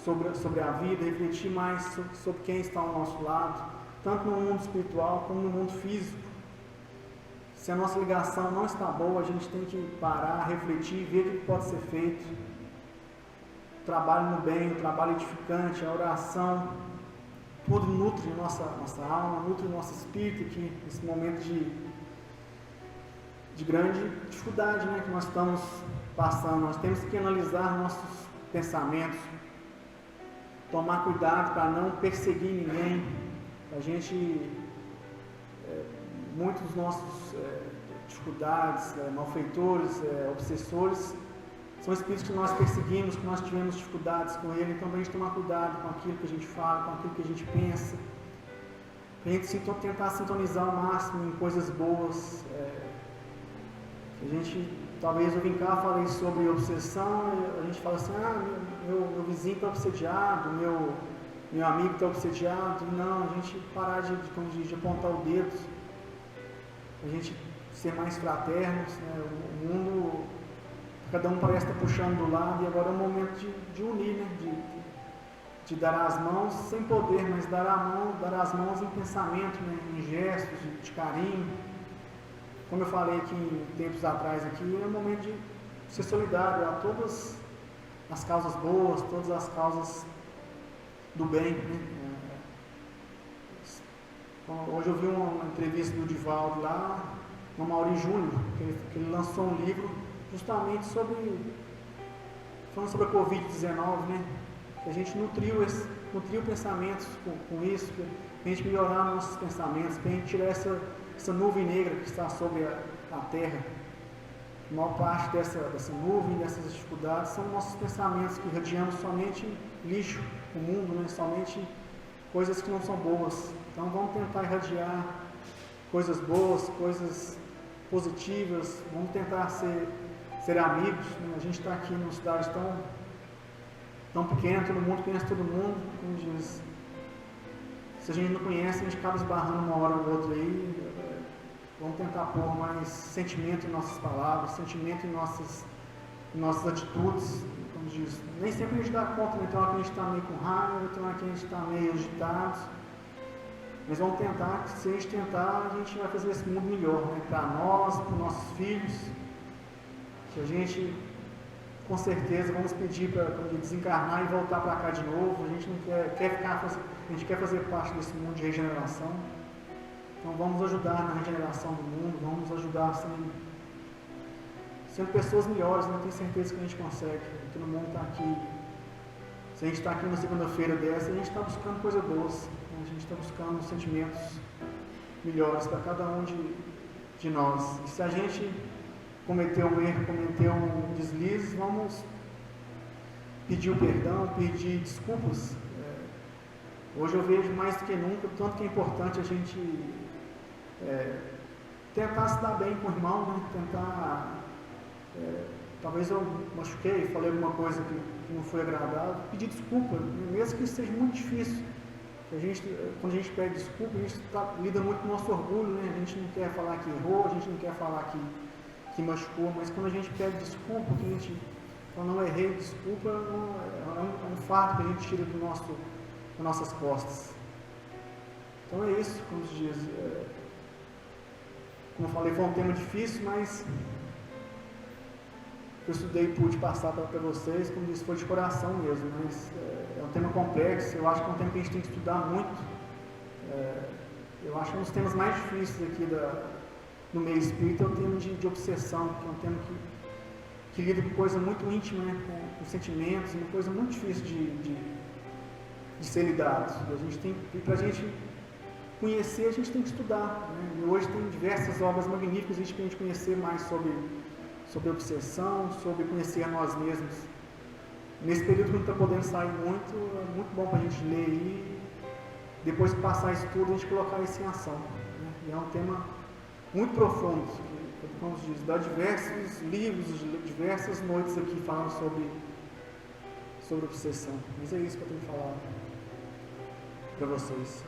sobre a vida, refletir mais sobre quem está ao nosso lado, tanto no mundo espiritual como no mundo físico. Se a nossa ligação não está boa, a gente tem que parar, refletir, ver o que pode ser feito. O trabalho no bem, o trabalho edificante, a oração, tudo nutre a nossa alma, nutre o nosso espírito aqui, nesse momento de grande dificuldade, né, que nós estamos passando. Nós temos que analisar nossos pensamentos, tomar cuidado para não perseguir ninguém. A gente, muitos dos nossos dificuldades, malfeitores, obsessores, são espíritos que nós perseguimos, que nós tivemos dificuldades com ele. Então, a gente tomar cuidado com aquilo que a gente fala, com aquilo que a gente pensa, para a gente tentar sintonizar ao máximo em coisas boas. A gente, talvez eu vim cá, falei sobre obsessão, a gente fala assim, meu vizinho está obsediado, meu amigo está obsediado. Não, a gente parar de apontar o dedo, a gente ser mais fraternos, né? O mundo, cada um parece estar puxando do lado, e agora é o momento de unir, né? de dar as mãos sem poder, mas dar as mãos em pensamento, né? Em gestos de carinho. Como eu falei aqui em tempos atrás, aqui, é o momento de ser solidário a todas as causas boas, todas as causas do bem, né? Hoje eu vi uma entrevista do Divaldo lá, no Mauri Júnior, que ele lançou um livro justamente falando sobre a Covid-19, né? Que a gente nutriu pensamentos com isso, para a gente melhorar nossos pensamentos, para a gente tirar essa nuvem negra que está sobre a terra. A maior parte dessa nuvem, dessas dificuldades, são nossos pensamentos, que irradiamos somente lixo no mundo, né? Somente coisas que não são boas. Então vamos tentar irradiar coisas boas, coisas positivas, vamos tentar ser amigos, né? A gente está aqui numa cidade tão pequena, todo mundo conhece todo mundo, como diz. Se a gente não conhece, a gente acaba esbarrando uma hora ou outra aí. Vamos tentar pôr mais sentimento em nossas palavras, sentimento em nossas atitudes. Como diz, nem sempre a gente dá conta, né? Tem hora que a gente está meio com raiva, tem hora que a gente está meio agitado. Mas vamos tentar, que se a gente tentar, a gente vai fazer esse mundo melhor, né? Para nós, para os nossos filhos. Que a gente, com certeza, vamos pedir para desencarnar e voltar para cá de novo. A gente não quer ficar, a gente quer fazer parte desse mundo de regeneração. Então vamos ajudar na regeneração do mundo, vamos ajudar sendo pessoas melhores, né? Tenho certeza que a gente consegue. Todo mundo está aqui. Se a gente está aqui na segunda-feira dessa, a gente está buscando coisas boas. Né? A gente está buscando sentimentos melhores para cada um de nós. E se a gente cometeu um erro, cometeu um deslize, vamos pedir o perdão, pedir desculpas. Hoje eu vejo mais do que nunca, tanto que é importante a gente tentar se dar bem com o irmão, né? Tentar, talvez eu machuquei, falei alguma coisa que não foi agradável, pedir desculpa, mesmo que isso seja muito difícil. Quando a gente pede desculpa, a gente lida muito com o nosso orgulho, né? A gente não quer falar que errou, a gente não quer falar que machucou, mas quando a gente pede desculpa, que a gente fala, não errei, desculpa, é um fato que a gente tira das nossas costas. Então é isso, como se diz. Como eu falei, foi um tema difícil, mas eu estudei e pude passar para vocês, como disse, foi de coração mesmo, mas é um tema complexo, eu acho que é um tema que a gente tem que estudar muito. Eu acho que um dos temas mais difíceis aqui no meio espírita é o tema de obsessão, que é um tema que lida com coisa muito íntima, né, com sentimentos, uma coisa muito difícil de ser lidado. Para a gente conhecer, a gente tem que estudar, né? E hoje tem diversas obras magníficas para a gente conhecer mais sobre obsessão, sobre conhecer a nós mesmos. Nesse período que não está podendo sair muito, é muito bom para a gente ler e depois que passar isso tudo, a gente colocar isso em ação, né? E é um tema muito profundo, como se diz, dá diversos livros, diversas noites aqui falando sobre obsessão. Mas é isso que eu tenho que falar para vocês.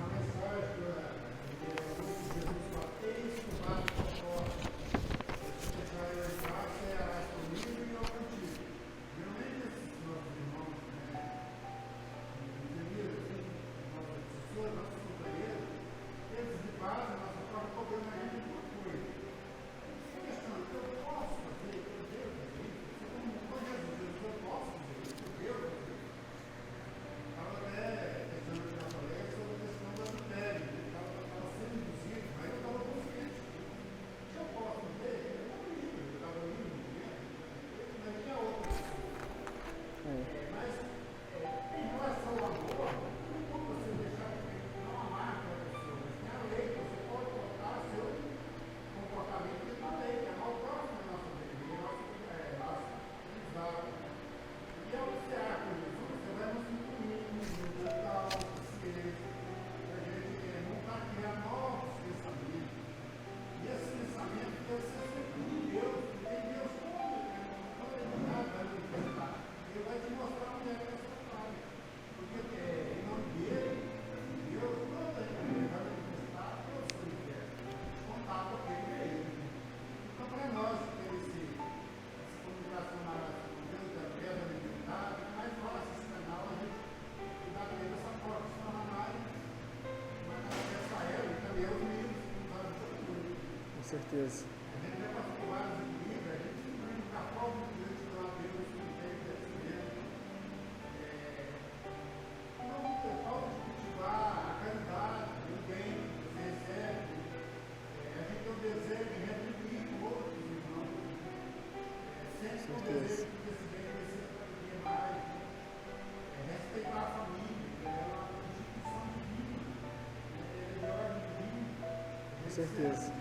Com certeza. Com certeza.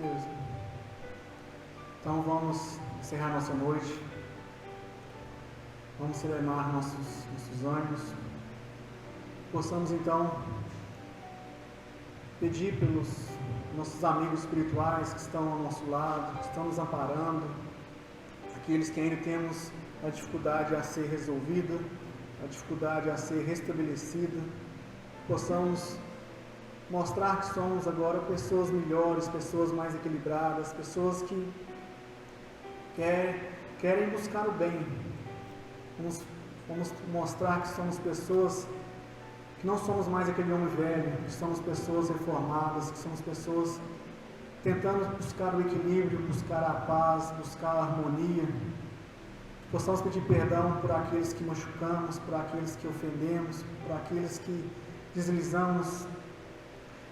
mesmo. Então vamos encerrar nossa noite. Vamos serenar nossos ânimos. Possamos então pedir pelos nossos amigos espirituais que estão ao nosso lado, que estão nos amparando, aqueles que ainda temos a dificuldade a ser resolvida, a dificuldade a ser restabelecida, possamos mostrar que somos agora pessoas melhores, pessoas mais equilibradas, pessoas que querem buscar o bem. Vamos mostrar que somos pessoas que não somos mais aquele homem velho, que somos pessoas reformadas, que somos pessoas tentando buscar o equilíbrio, buscar a paz, buscar a harmonia. Possamos pedir perdão por aqueles que machucamos, por aqueles que ofendemos, por aqueles que deslizamos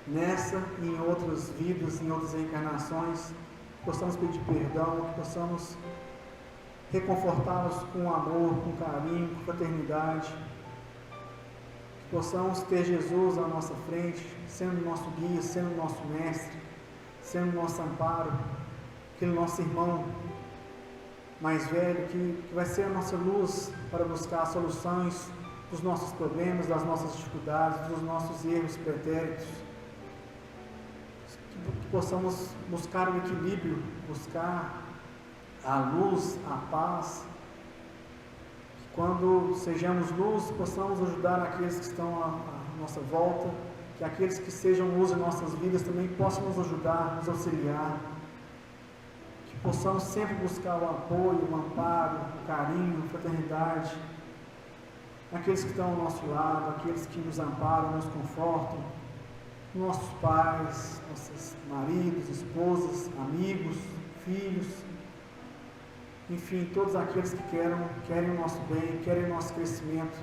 nessa e em outras vidas, em outras reencarnações. Possamos pedir perdão, que possamos reconfortá-los com amor, com carinho, com fraternidade. Que possamos ter Jesus à nossa frente, sendo nosso guia, sendo nosso mestre, sendo nosso amparo, aquele nosso irmão mais velho que vai ser a nossa luz para buscar soluções dos nossos problemas, das nossas dificuldades, dos nossos erros pretéritos. Que possamos buscar o equilíbrio, buscar a luz, a paz. Que quando sejamos luz, possamos ajudar aqueles que estão à nossa volta, que aqueles que sejam luz em nossas vidas também possam nos ajudar, nos auxiliar. Que possamos sempre buscar o apoio, o amparo, o carinho, a fraternidade. Aqueles que estão ao nosso lado, aqueles que nos amparam, nos confortam, nossos pais, nossos maridos, esposas, amigos, filhos, enfim, todos aqueles que querem o nosso bem, querem o nosso crescimento,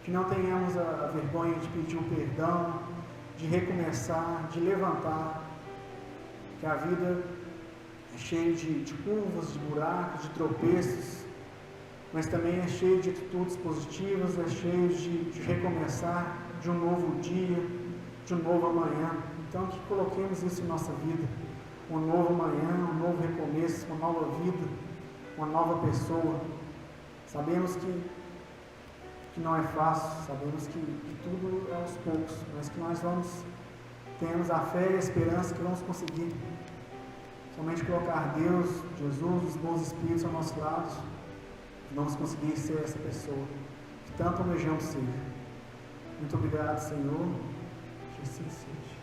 que não tenhamos a vergonha de pedir o perdão, de recomeçar, de levantar, que a vida é cheia de curvas, de buracos, de tropeços, mas também é cheia de atitudes positivas, é cheia de recomeçar, de um novo dia, de um novo amanhã. Então que coloquemos isso em nossa vida, um novo amanhã, um novo recomeço, uma nova vida, uma nova pessoa. Sabemos que não é fácil, sabemos que tudo é aos poucos, mas que nós temos a fé e a esperança que vamos conseguir. Somente colocar Deus, Jesus, os bons espíritos ao nosso lado, vamos conseguir ser essa pessoa que tanto almejamos ser. Muito obrigado, Senhor. Que assim seja.